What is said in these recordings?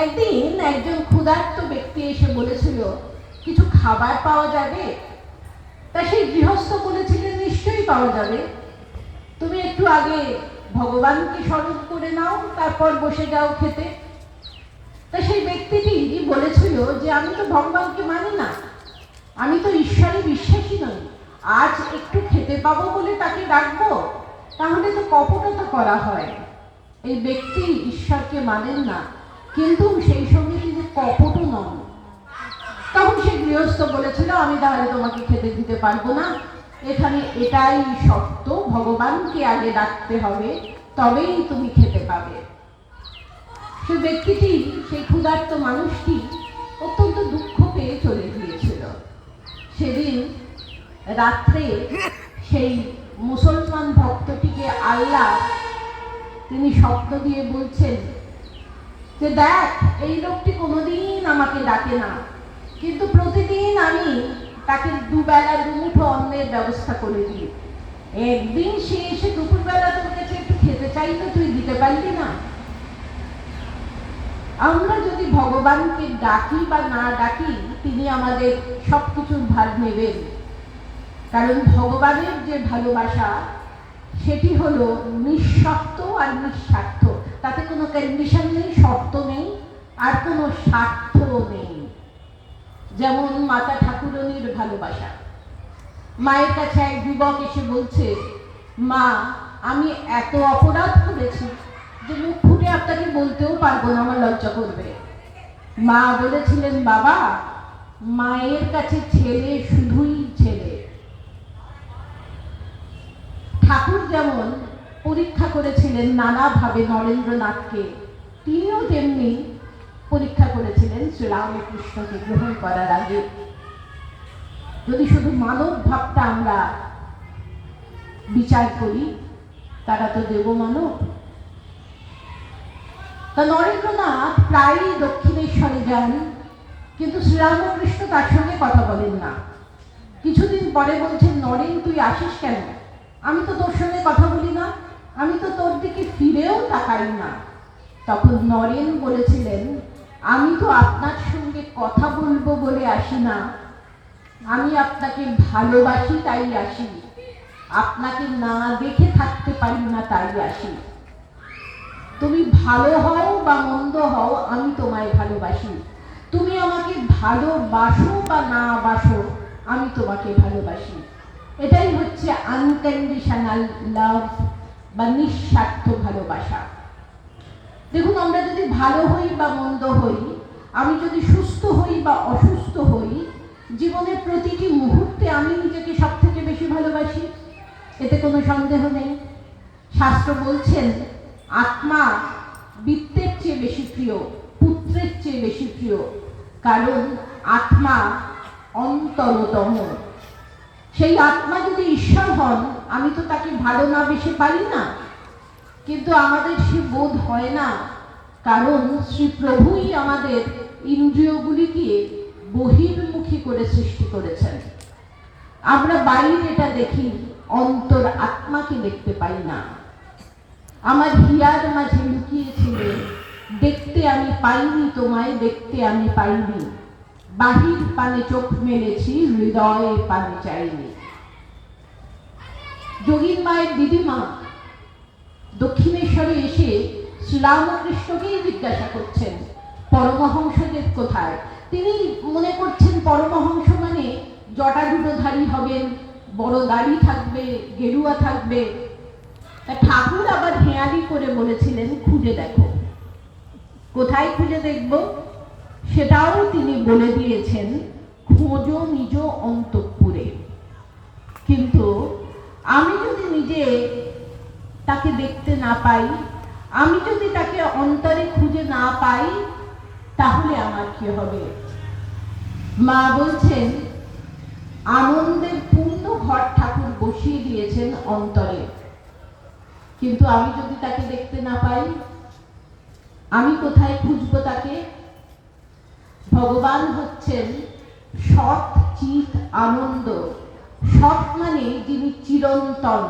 একদিন একজন ক্ষুধার্ত ব্যক্তি এসে বলেছিল, কিছু খাবার পাওয়া যাবে? তা সেই গৃহস্থ বলেছিলেন, নিশ্চয়ই পাওয়া যাবে, তুমি একটু আগে ভগবানকে স্মরণ করে নাও, তারপর বসে যাও খেতে। তা সেই ব্যক্তিটি বলেছিল যে আমি তো ভগবানকে মানি না, আমি তো ঈশ্বরে বিশ্বাসী নই, আজ একটু খেতে পাবো বলে তাকে ডাকবো, তাহলে তো কপটতা করা হয়। এই ব্যক্তি ঈশ্বরকে মানেন না, কিন্তু সেই সঙ্গে তিনি কপটও নন। তখন সে গৃহস্থ বলেছিল, আমি তাহলে তোমাকে খেতে দিতে পারবো না, এখানে এটাই শর্ত, ভগবানকে আগে ডাকতে হবে, তবেই তুমি খেতে পাবে। সে ব্যক্তিটি, সেই ক্ষুধার্ত মানুষটি অত্যন্ত দুঃখ পেয়ে চলে গিয়েছিল। সেদিন রাত্রে সেই মুসলমান ভক্তটিকে আল্লাহ তিনি স্বপ্ন দিয়ে বলছেন যে দেখ, এই লোকটি কোনোদিন আমাকে ডাকে না, কিন্তু প্রতিদিন আমি তাকে দুবেলা দুমুঠো অন্নের ব্যবস্থা করে দিই। একদিন সে এসে দুপুরবেলা তোর কাছে একটু খেতে চাইতো, তুই দিতে পারলি না। আমরা যদি ভগবানকে ডাকি বা না ডাকি, তিনি আমাদের সবকিছুর ভার নেবেন। কারণ ভগবানের যে ভালোবাসা, সেটি হলো নিঃশর্ত আর নিঃস্বার্থ, তাতে কোনো কন্ডিশন নেই, শর্ত নেই, আর কোনো স্বার্থও নেই। যেমন মাতা ঠাকুরানীর ভালোবাসা। মায়ের কাছে এক যুবক এসে বলছে, মা আমি এত অপরাধ করেছি যে মুখ ফুটে আপনাকে বলতেও পারবো না, আমার লজ্জা করবে। মা বলেছিলেন, বাবা মায়ের কাছে ছেলে শুধুই ছেলে। ঠাকুর যেমন পরীক্ষা করেছিলেন নানাভাবে নরেন্দ্রনাথকে, তিনিও তেমনি পরীক্ষা করেছিলেন শ্রীরামকৃষ্ণকে গ্রহণ করার আগে। যদি শুধু মানব ভাবটা আমরা বিচার করি, তারা তো দেব মানব। তা নরেন্দ্রনাথ প্রায়ই দক্ষিণেশ্বরে যান, কিন্তু শ্রীরামকৃষ্ণ তার সঙ্গে কথা বলেন না। কিছুদিন পরে বলছেন, নরেন তুই আসিস কেন? আমি তো তোর সঙ্গে কথা বলি না, আমি তো তোর দিকে ফিরেও তাকাই না। তখন নরেন বলেছিলেন, আমি তো আপনার সঙ্গে কথা বলবো বলে আসি না, আমি আপনাকে ভালোবাসি তাই আসি, আপনাকে না দেখে থাকতে পারি না তাই আসি। তুমি ভালো হও বা মন্দ হও, আমি তোমায় ভালোবাসি। তুমি আমাকে ভালোবাসো বা না বাসো, আমি তোমাকে ভালোবাসি। এটাই হচ্ছে আনকন্ডিশনাল লাভ বা নিঃস্বার্থ ভালোবাসা। দেখুন, আমরা যদি ভালো হই বা মন্দ হই, আমি যদি সুস্থ হই বা অসুস্থ হই, জীবনের প্রতিটি মুহূর্তে আমি নিজেকে সব থেকে বেশি ভালোবাসি, এতে কোনো সন্দেহ নেই। শাস্ত্র বলছেন, আত্মা বিত্তের চেয়ে বেশি প্রিয়, পুত্রের চেয়ে বেশি প্রিয়, কারণ আত্মা অন্তরতম। সেই আত্মা যদি ঈশ্বর হন, আমি তো তাকে ভালো না বেশি পারি না, কিন্তু আমাদের সে বোধ হয় না, কারণ শ্রী প্রভুই আমাদের ইন্দ্রিয়গুলিকে বহির্মুখী করে সৃষ্টি করেছেন। আমরা বাইরেটা দেখি, অন্তর আত্মাকে দেখতে পাই না। আমার হিয়ার মাঝে লুকিয়েছিলে, দেখতে আমি পাইনি তোমায়, দেখতে আমি পাইনি, বাহির পানে চোখ মেলেছি, হৃদয়ে পানে চাইনি। যোগীন মায়ের দিদিমা দক্ষিণেশ্বরে এসে শ্রীরামকৃষ্ণকেই জিজ্ঞাসা করছেন, পরমহংসদেব কোথায়? তিনি মনে করছেন পরমহংস মানে জটাজুটোধারী হবেন, বড় দাড়ি থাকবে, গেরুয়া থাকবে। তা ঠাকুর আবার হেঁয়ালি করে বলেছিলেন, খুঁজে দেখো। কোথায় খুঁজে দেখব সেটাও তিনি বলে দিয়েছেন, খোঁজো নিজ অন্তঃপুরে। কিন্তু আমি যদি নিজে তাকে দেখতে না পাই, আমি যদি তাকে অন্তরে খুঁজে না পাই, তাহলে আমার কি হবে? মা বলছেন, আনন্দের পূর্ণ ঘর ঠাকুর বসিয়ে দিয়েছেন অন্তরে, কিন্তু আমি যদি তাকে দেখতে না পাই, আমি কোথায় খুঁজবো তাকে? ভগবান হচ্ছেন সৎ চিৎ আনন্দ। সৎ মানে যিনি চিরন্তন।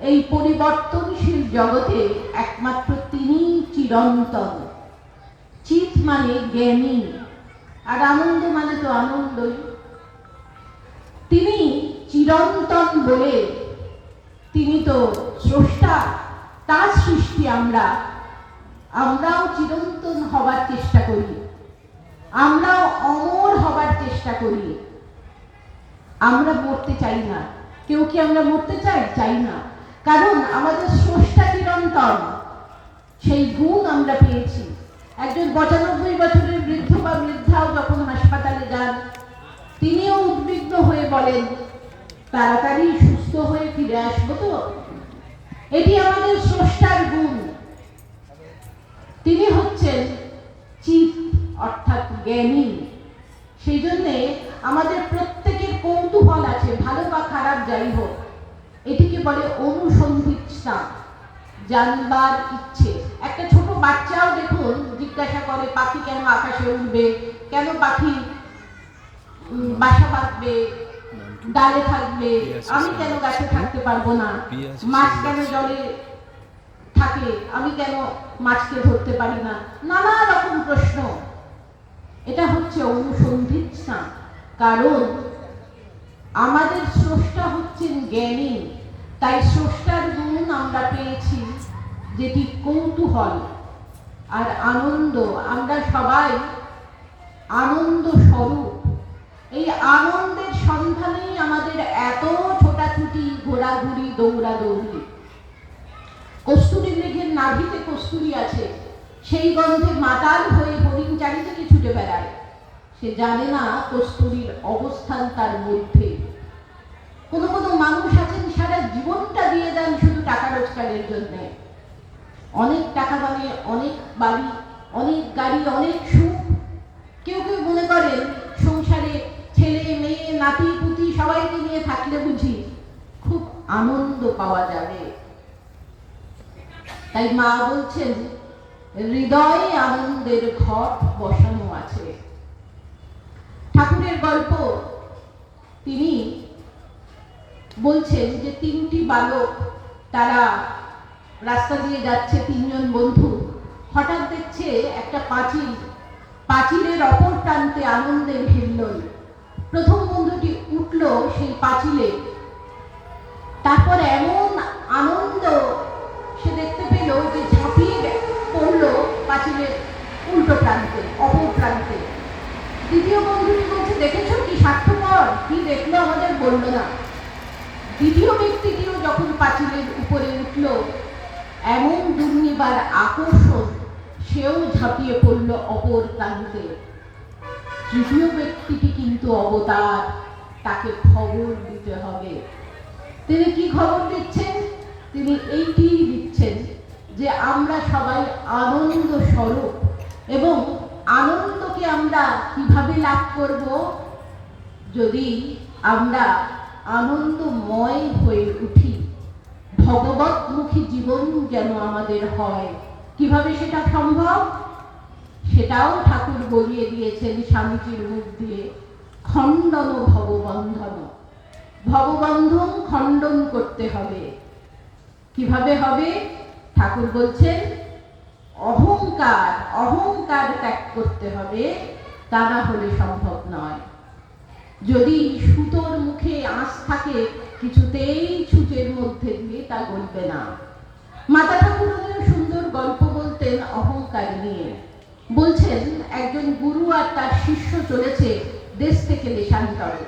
এই পরিবর্তনশীল জগতে একমাত্র তিনিই চিরন্তন। চিৎ মানে জ্ঞানী, আর আনন্দ মানে তো আনন্দই। তিনি চিরন্তন বলে, তিনি তো স্রষ্টা, তার সৃষ্টি আমরাও চিরন্তন হবার চেষ্টা করি, আমরাও অমর হবার চেষ্টা করি। আমরা মরতে চাই না। কেউ কি আমরা মরতে চাই না। কারণ আমাদের স্রষ্টা চিরন্তন, সেই গুণ আমরা পেয়েছি। একজন 95 বছরের বৃদ্ধ বা বৃদ্ধাও যখন হাসপাতালে যান, তিনিও উদ্বিগ্ন হয়ে বলেন, তাড়াতাড়ি সুস্থ হয়ে ফিরে আসবো তো। এটি আমাদের স্রষ্টার গুণ। তিনি হচ্ছেন চিৎ, অর্থাৎ জ্ঞানী। সেই জন্যে আমাদের প্রত্যেকের কৌতূহল আছে, ভালো বা খারাপ যাই হোক, এটিকে বলে অনুসন্ধিৎসা, জানবার ইচ্ছে। একটা ছোট বাচ্চাও দেখুন জিজ্ঞাসা করে, পাখি কেন আকাশে উঠবে, কেন পাখি বাসা বাঁধবে, ডালে থাকবে, আমি কেন গাছে থাকতে পারবো না, মাছ কেন জলে থাকে, আমি কেন মাছকে ধরতে পারি না, নানা রকম প্রশ্ন। এটা হচ্ছে অনুসন্ধিৎসা। কারণ আমাদের স্রষ্টা হচ্ছেন জ্ঞানী, তাই স্রষ্টার গুণ আমরা পেয়েছি, যেটি কৌতূহল আর আনন্দ। আমরা সবাই আনন্দ স্বরূপ। এই আনন্দের সন্ধানেই আমাদের এত ছোটাছুটি, ঘোরাঘুরি, দৌড়াদৌড়ি। কস্তুরী মৃগের নাভিতে কস্তুরী আছে, সেই গন্ধে মাতাল হয়ে হরিণ চারিদিকে ছুটে বেড়ায়। সে জানে না কস্তুরীর অবস্থান তার মধ্যে। কোনো কোনো মানুষ আছেন সারা জীবনটা দিয়ে দেন শুধু টাকা রোজগারের জন্য। অনেক টাকা মানে অনেক বাড়ি, অনেক গাড়ি, অনেক সুখ। কেউ কেউ মনে করেন সংসারে ছেলে মেয়ে নাতি পুতি সবাইকে নিয়ে থাকলে বুঝি খুব আনন্দ পাওয়া যাবে। তাই মা বলছেন, হৃদয়ে আনন্দের ঘট বসানো আছে। ঠাকুরের গল্প তিনি বলছেন যে তিনটি বালক, তারা রাস্তা দিয়ে যাচ্ছে, তিনজন বন্ধু। হঠাৎ দেখছে একটা পাঁচিলের অপর প্রান্তে আনন্দের হিল্লোল। প্রথম বন্ধুটি উঠল সেই পাঁচিলে, তারপর এমন আনন্দ সে দেখতে পেল যে ঝাঁপিয়ে পড়ল পাঁচিলের উল্টো প্রান্তে, অপর প্রান্তে। দ্বিতীয় বন্ধুটি বলছে, দেখেছো কি স্বার্থপর, কি দেখলো আমাদের বললো না। দ্বিতীয় ব্যক্তিটিও যখন পাঁচিলের উপরে উঠল, এমন দুর্নিবার আকর্ষণ, সেও ঝাঁপিয়ে পড়ল অপর প্রান্তে। তৃতীয় ব্যক্তিটি কিন্তু অবতার, তাকে খবর দিতে হবে। তিনি কি খবর দিচ্ছেন? তিনি এইটি দিচ্ছেন যে আমরা সবাই আনন্দ স্বরূপ, এবং আনন্দকে আমরা কিভাবে লাভ করব? যদি আমরা আনন্দময় হয়ে উঠি, ভগবতমুখী জীবন যেন আমাদের হয়। কিভাবে সেটা সম্ভব? সেটাও ঠাকুর বলিয়ে দিয়েছেন স্বামীজির মুখ দিয়ে। খণ্ডন ভববন্ধন, ভববন্ধন খণ্ডন করতে হবে। কিভাবে হবে? ঠাকুর বলছেন অহংকার ত্যাগ করতে হবে, তা না হলে সম্ভব নয়। যদি সুতোর মুখে আঁচ থাকে, কিছুতেই ছুঁচের মধ্যে দিয়ে তা গলবে না। মাতা ঠাকুরনিও সুন্দর গল্প বলতেন অহংকার নিয়ে। বলছেন একজন গুরু আর তার শিষ্য চলেছে দেশ থেকে দেশান্তরে।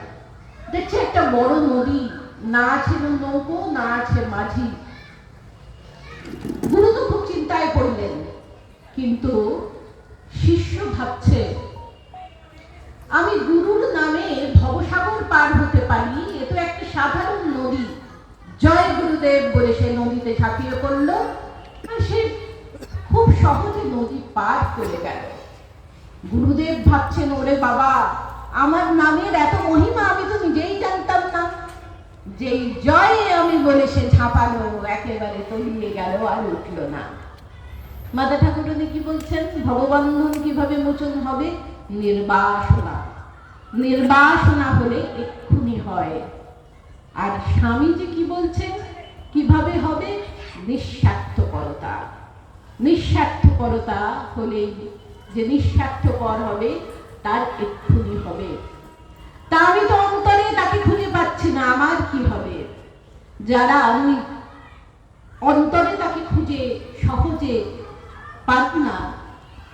দেখছে একটা বড় নদী, না আছে নৌকো, না আছে মাঝি। গুরু তো খুব চিন্তায় পড়লেন, কিন্তু শিষ্য ভাবছে, আমি গুরুর নামে ভবসাগর পার হতে পারি, এ তো একটা সাধারণ নদী। জয় গুরুদেব বলে সে নদীতে ঝাঁপিয়ে পড়ল, আর সে খুব সহজে নদী পার করে গেল। গুরুদেব ভাবছেন, ওরে বাবা, আমার নামের এত মহিমা আমি তো নিজেই জানতাম না। যেই জয় আমি বলে সে ঝাঁপালো, একেবারে তলিয়ে গেল, আর উঠল না। মাতা ঠাকুরানী কি বলছেন? ভববন্ধন কিভাবে মোচন হবে? নির্বাসনা হলে এক্ষুনি হয়। আর স্বামীজি কি বলছেন কিভাবে হবে? নিঃস্বার্থপরতা হলেই যে নিঃস্বার্থপর হবে তার এক্ষুনি হবে। তা আমি তো অন্তরে তাকে খুঁজে পাচ্ছি না, আমার কি হবে? যারা আমি অন্তরে তাকে খুঁজে সহজে পান না,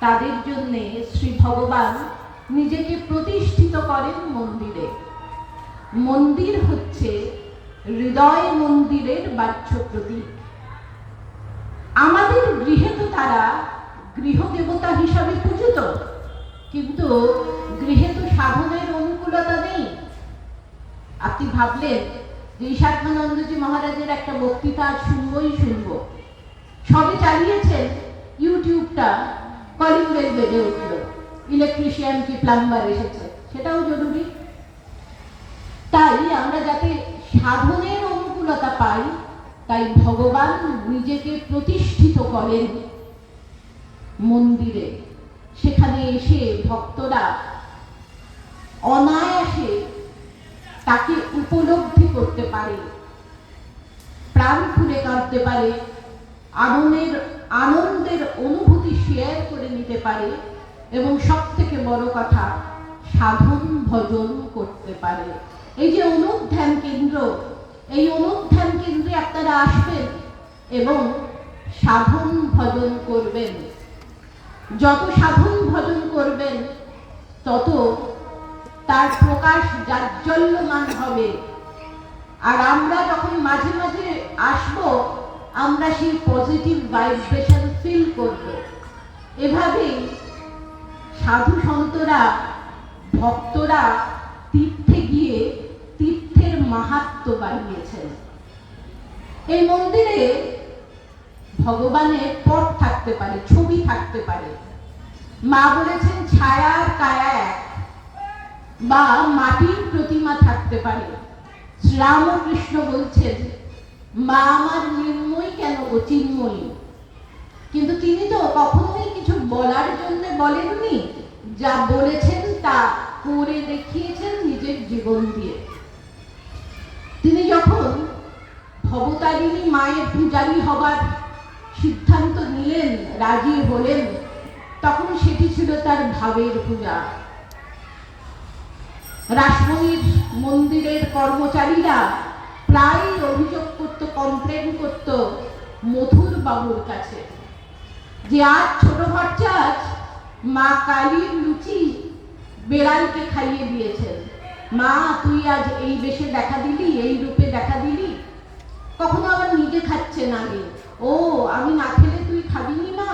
তাদের জন্য শ্রী ভগবান নিজেকে প্রতিষ্ঠিত করেন মন্দিরে। মন্দির হচ্ছে হৃদয় মন্দিরের বাহ্য প্রতীক। আমাদের গৃহে তো তারা গৃহ দেবতা হিসাবে পূজিত, কিন্তু গৃহে তো সাধনের অনুকূলতা নেই। আপনি ভাবলেন যে ঈশাত্মানন্দজি মহারাজের একটা বক্তৃতা শুনবই শুনবো, সবে চালিয়েছেন ইউটিউবটা, কলিং বেল বেজে উঠল, ইলেকট্রিশিয়ান কি প্লাম্বার এসেছে, সেটাও জরুরি। তাই আমরা যাতে সাধনের অনুকূলতা পাই, তাই ভগবান নিজেকে প্রতিষ্ঠিত করেন মন্দিরে। সেখানে এসে ভক্তরা অনায়াসে তাকে উপলব্ধি করতে পারে, প্রাণ খুলে কাঁদতে পারে, আনন্দের অনুভূতি শেয়ার করে নিতে পারে, এবং সব থেকে বড় কথা সাধন ভজন করতে পারে। এই যে অনুধ্যান কেন্দ্র, এই অনুধ্যান কেন্দ্রে আপনারা আসবেন এবং সাধন ভজন করবেন। যত সাধন ভজন করবেন তত তার প্রকাশ জাজ্জল্যমান হবে। আর আমরা যখন মাঝে মাঝে আসব, আমরা সেই পজিটিভ ভাইব্রেশন ফিল করব। এভাবেই সাধু সন্তরা, ভক্তরা তীর্থে গিয়ে তীর্থের মাহাত্ম্য বাড়িয়েছেন। এই মন্দিরে ভগবানের পট থাকতে পারে, ছবি থাকতে পারে। মা বলেছেন ছায়া আর কায়া এক, বা মাটির প্রতিমা থাকতে পারে। শ্রীরামকৃষ্ণ বলছেন মা আমার নির্ময় কেন গো চিন্ময়ী। কিন্তু তিনি তো কখনোই কিছু বলার জন্য বলেননি, যা বলেছেন তা করে দেখিয়েছেন নিজের জীবন দিয়ে। তিনি যখন ভবতারিণী মায়ের পূজারী হবার সিদ্ধান্ত নিলেন, রাজি হলেন, তখন সেটি ছিল তার ভাবের পূজা। রাসমণির মন্দিরের কর্মচারীরা প্রায় অভিযোগ করত, কমপ্লেন করত মথুর বাবুর কাছে, যে আজ ছোট ভট্টাচ মা কালীর লুচি বেড়ালকে খাইয়ে দিয়েছেন। মা তুই আজ এই বেশে দেখা দিলি, এই রূপে দেখা দিলি। কখনো আবার নিজে খাচ্ছে না, ও আমি না খেলে তুই খাবিনি মা।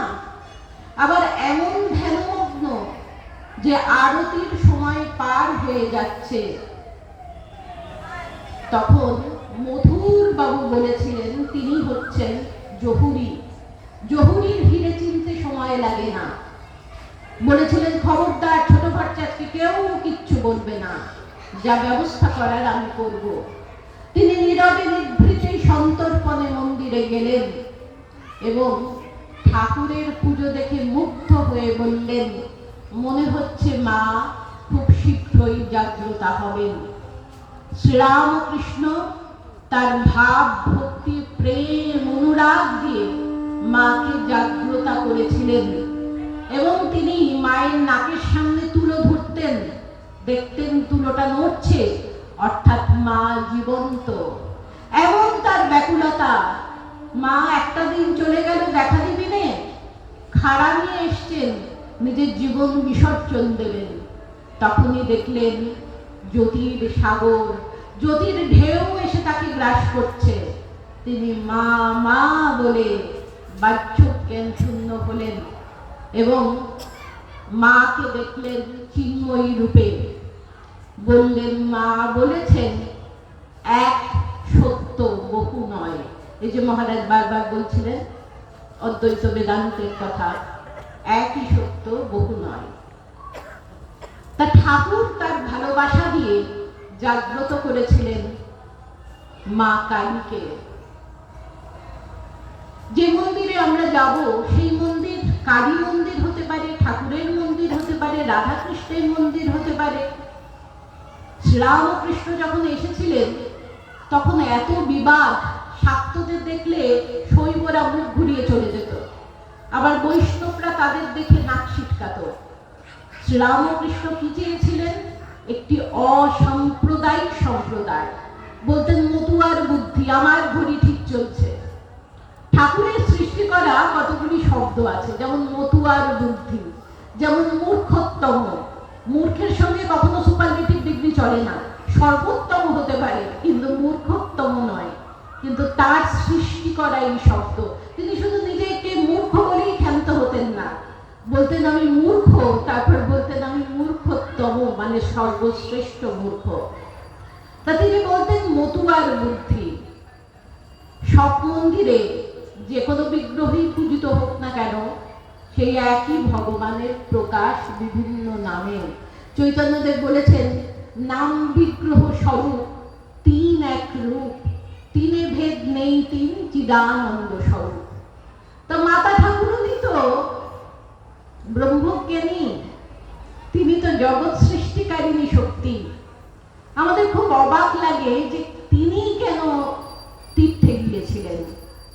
আবার এমন ধ্যানমগ্ন যে আরতির সময় পার হয়ে যাচ্ছে। তখন মধুর বাবু বলেছিলেন তিনি হচ্ছেন জহুরি। জহুরির ভিড়ে চিনতে সময় লাগে না। বলেছিলেন খবরদার ছোট বাচ্চাকে কেউ কিচ্ছু বলবে না, যা ব্যবস্থা করার আমি করব। তিনি নীরবে নিভৃতে সন্তর্পণে মন্দিরে গেলেন এবং ঠাকুরের পুজো দেখে মুগ্ধ হয়ে বললেন, মনে হচ্ছে মা খুব শীঘ্রই জাগ্রত হবেন। শ্রীরামকৃষ্ণ তার ভাব, ভক্তি, প্রেম, অনুরাগ দিয়ে মাকে জাগ্রত করেছিলেন এবং তিনি মায়ের নাকের সামনে তুলো ধরতেন, দেখতেন তুলোটা নড়ছে, অর্থাৎ মা জীবন্ত। এমন তার ব্যাকুলতা, মা একটা দিন চলে গেল, দেখা দিবি নে, খাড়া নিয়ে এসছেন, নিজের জীবন বিসর্জন দেবেন। তখনই দেখলেন জ্যোতির সাগর, জ্যোতির ঢেউ এসে তাকে গ্রাস করছে। তিনি মা মা বলে বাহ্য জ্ঞান শূন্য হলেন এবং মাকে দেখলেন চিন্ময়ী রূপে। বললেন, মা বলেছেন এক সত্য বহু নয়। এই যে মহারাজ বারবার বলছিলেন অদ্বৈত বেদান্তের কথা, একই সত্য বহু নয়। তা ঠাকুর তার ভালোবাসা দিয়ে জাগ্রত করেছিলেন মা কালীকে। যে মন্দিরে আমরা যাব সেই মন্দির কালী মন্দির হতে পারে, ঠাকুরের মন্দির হতে পারে, রাধা কৃষ্ণের মন্দির হতে পারে। শ্রীরামকৃষ্ণ যখন এসেছিলেন তখন এত বিবাদ, শাক্তদের দেখলে শৈবরা মুখ ঘুরিয়ে চলে যেত। আবার বৈষ্ণবরা তাদের দেখে নাক ছিটকাত। শ্রীরামকৃষ্ণ কি চেয়েছিলেন? একটি অসাম্প্রদায়িক সম্প্রদায়। বলতেন মতুয়ার বুদ্ধি, আমার ঘড়ি ঠিক চলছে। ঠাকুরের সৃষ্টি করা কতগুলি শব্দ আছে, যেমন মতুয়ার বুদ্ধি, যেমন মূর্খোত্তম। মূর্খের সঙ্গে কখনো সুপারলেটিভ ডিগ্রি চলে না। সর্বোত্তম হতে পারে কিন্তু মূর্খোত্তম নয়। কিন্তু তার সৃষ্টি করা এই শব্দ, তিনি শুধু নিজেকে মূর্খ বলেই ক্ষান্ত হতেন না, বলতেন আমি মূর্খ, তারপর বলতেন আমি মূর্খোত্তম, মানে সর্বশ্রেষ্ঠ মূর্খ। তা তিনি বলতেন মতুয়ার বুদ্ধি। সব মন্দিরে যে কোনো বিগ্রহই পূজিত হোক না কেন, সেই একই ভগবানের প্রকাশ বিভিন্ন নামে। চৈতন্যদেব বলেছেন নাম বিগ্রহ স্বরূপ তিন এক রূপ, তিনে ভেদ নেই তিন চিদানন্দ স্বরূপ। তা মাতা ঠাকুরই তো ব্রহ্মজ্ঞানী, তিনি তো জগৎ সৃষ্টিকারিণী শক্তি। আমাদের খুব অবাক লাগে যে